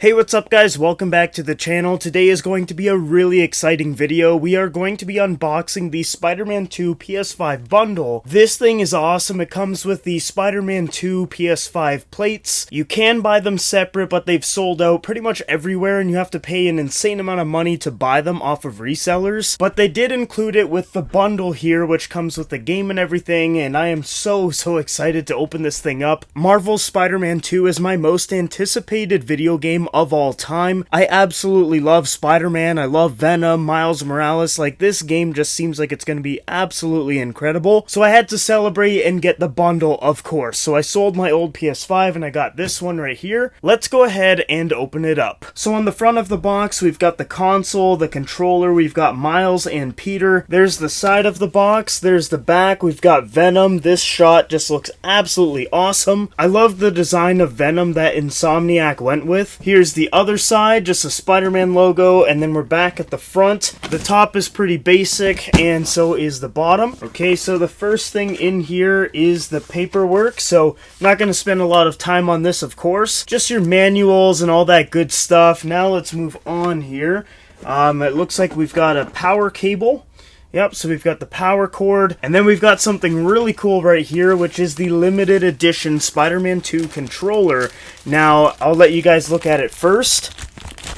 Hey, what's up guys? Welcome back to the channel. Today is going to be a really exciting video. We are going to be unboxing the Spider-Man 2 PS5 Bundle. This thing is awesome. It comes with the Spider-Man 2 PS5 plates. You can buy them separate, but they've sold out pretty much everywhere and you have to pay an insane amount of money to buy them off of resellers. But they did include it with the bundle here, which comes with the game and everything, and I am so excited to open this thing up. Marvel's Spider-Man 2 is my most anticipated video game of all time. I absolutely love Spider-Man. I love Venom, Miles Morales. Like, this game just seems like it's going to be absolutely incredible. So I had to celebrate and get the bundle, of course. So I sold my old PS5 and I got this one right here. Let's go ahead and open it up. So on the front of the box, we've got the console, the controller, we've got Miles and Peter. There's the side of the box, there's the back, we've got Venom. This shot just looks absolutely awesome. I love the design of Venom that Insomniac went with. Here's the other side, just a Spider-Man logo, and then we're back at the front. The top is pretty basic, and so is the bottom. Okay, so the first thing in here is the paperwork, so I'm not going to spend a lot of time on this, of course. Just your manuals and all that good stuff. Now let's move on here. It looks like we've got a power cable. Yep, so we've got the power cord, and then we've got something really cool right here, which is the limited edition Spider-Man 2 controller. Now, I'll let you guys look at it first,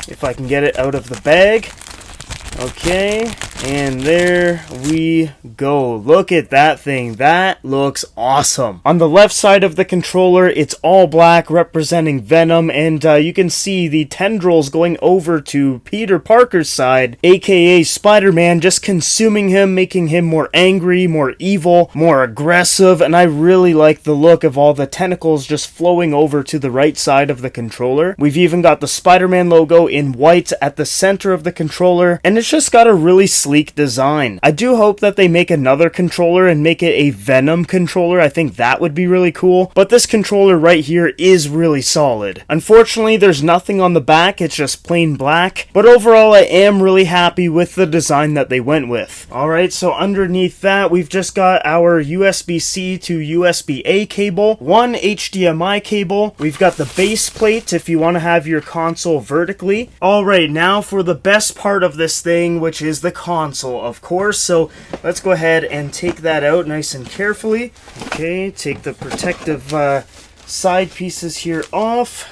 if I can get it out of the bag. Okay, and there we go. Look at that thing. That looks awesome. On the left side of the controller, it's all black, representing Venom, and you can see the tendrils going over to Peter Parker's side, aka Spider-Man, just consuming him, making him more angry, more evil, more aggressive, and I really like the look of all the tentacles just flowing over to the right side of the controller. We've even got the Spider-Man logo in white at the center of the controller, and it's just got a really sleek design. I do hope that they make another controller and make it a Venom controller. I think that would be really cool, but this controller right here is really solid. Unfortunately, there's nothing on the back, it's just plain black, but overall I am really happy with the design that they went with. Alright, so underneath that, we've just got our USB-C to USB-A cable, one HDMI cable, we've got the base plate if you want to have your console vertically. Alright, now for the best part of this thing, which is the console, of course. So let's go ahead and take that out nice and carefully. Okay, take the protective side pieces here off.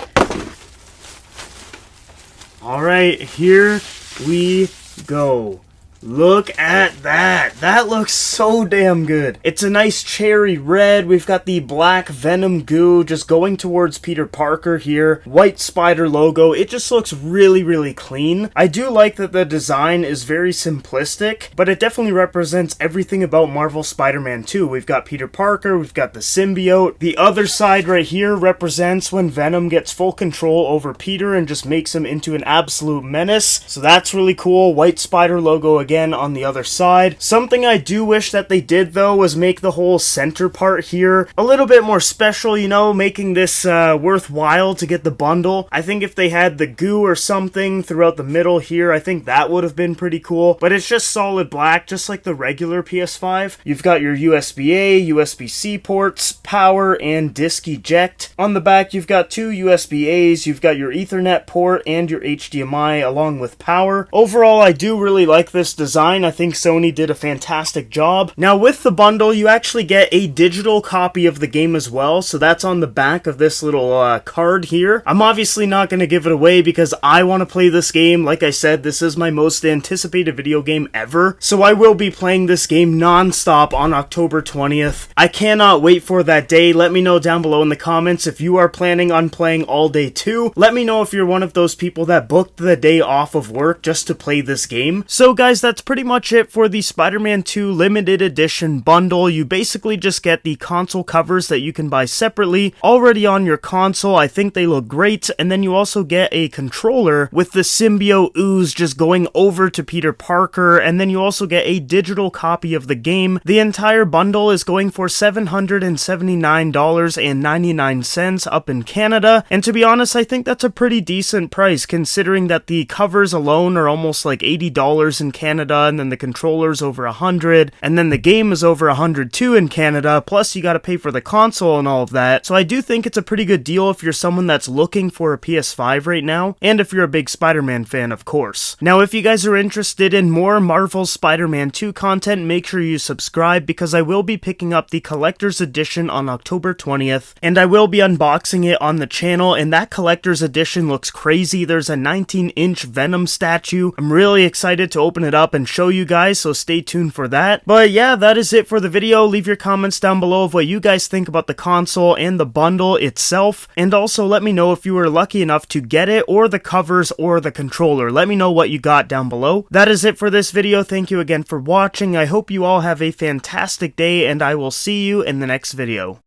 Alright, here we go. Look at that. That looks so damn good. It's a nice cherry red. We've got the black Venom goo just going towards Peter Parker here. White spider logo. It just looks really clean. I do like that the design is very simplistic, but it definitely represents everything about Marvel Spider-Man 2. We've got Peter Parker, we've got the symbiote. The other side right here represents when Venom gets full control over Peter and just makes him into an absolute menace. So that's really cool. White spider logo again on the other side. Something I do wish that they did though was make the whole center part here a little bit more special, you know, making this worthwhile to get the bundle. I think if they had the goo or something throughout the middle here, I think that would have been pretty cool, but it's just solid black, just like the regular PS5. You've got your USB-A, USB-C ports, power, and disk eject. On the back, you've got two USB-As, you've got your Ethernet port and your HDMI along with power. Overall, I do really like this design. I think Sony did a fantastic job. Now with the bundle, you actually get a digital copy of the game as well, so that's on the back of this little card here. I'm obviously not going to give it away because I want to play this game. Like I said, this is my most anticipated video game ever, so I will be playing this game non-stop on October 20th. I cannot wait for that day. Let me know down below in the comments if you are planning on playing all day too. Let me know if you're one of those people that booked the day off of work just to play this game. So guys, that's pretty much it for the Spider-Man 2 limited edition bundle. You basically just get the console covers that you can buy separately already on your console. I think they look great, and then you also get a controller with the symbiote ooze just going over to Peter Parker, and then you also get a digital copy of the game. The entire bundle is going for $779.99 up in Canada, and to be honest, I think that's a pretty decent price considering that the covers alone are almost like $80 in Canada Canada, and then the controller's over $100, and then the game is over $100 too in Canada, plus you gotta pay for the console and all of that. So I do think it's a pretty good deal if you're someone that's looking for a PS5 right now, and if you're a big Spider-Man fan, of course. Now, if you guys are interested in more Marvel Spider-Man 2 content, make sure you subscribe, because I will be picking up the collector's edition on October 20th, and I will be unboxing it on the channel, and that collector's edition looks crazy. There's a 19-inch Venom statue. I'm really excited to open it up and show you guys, so stay tuned for that. But yeah, that is it for the video. Leave your comments down below of what you guys think about the console and the bundle itself, and also let me know if you were lucky enough to get it, or the covers, or the controller. Let me know what you got down below. That is it for this video. Thank you again for watching. I hope you all have a fantastic day, and I will see you in the next video.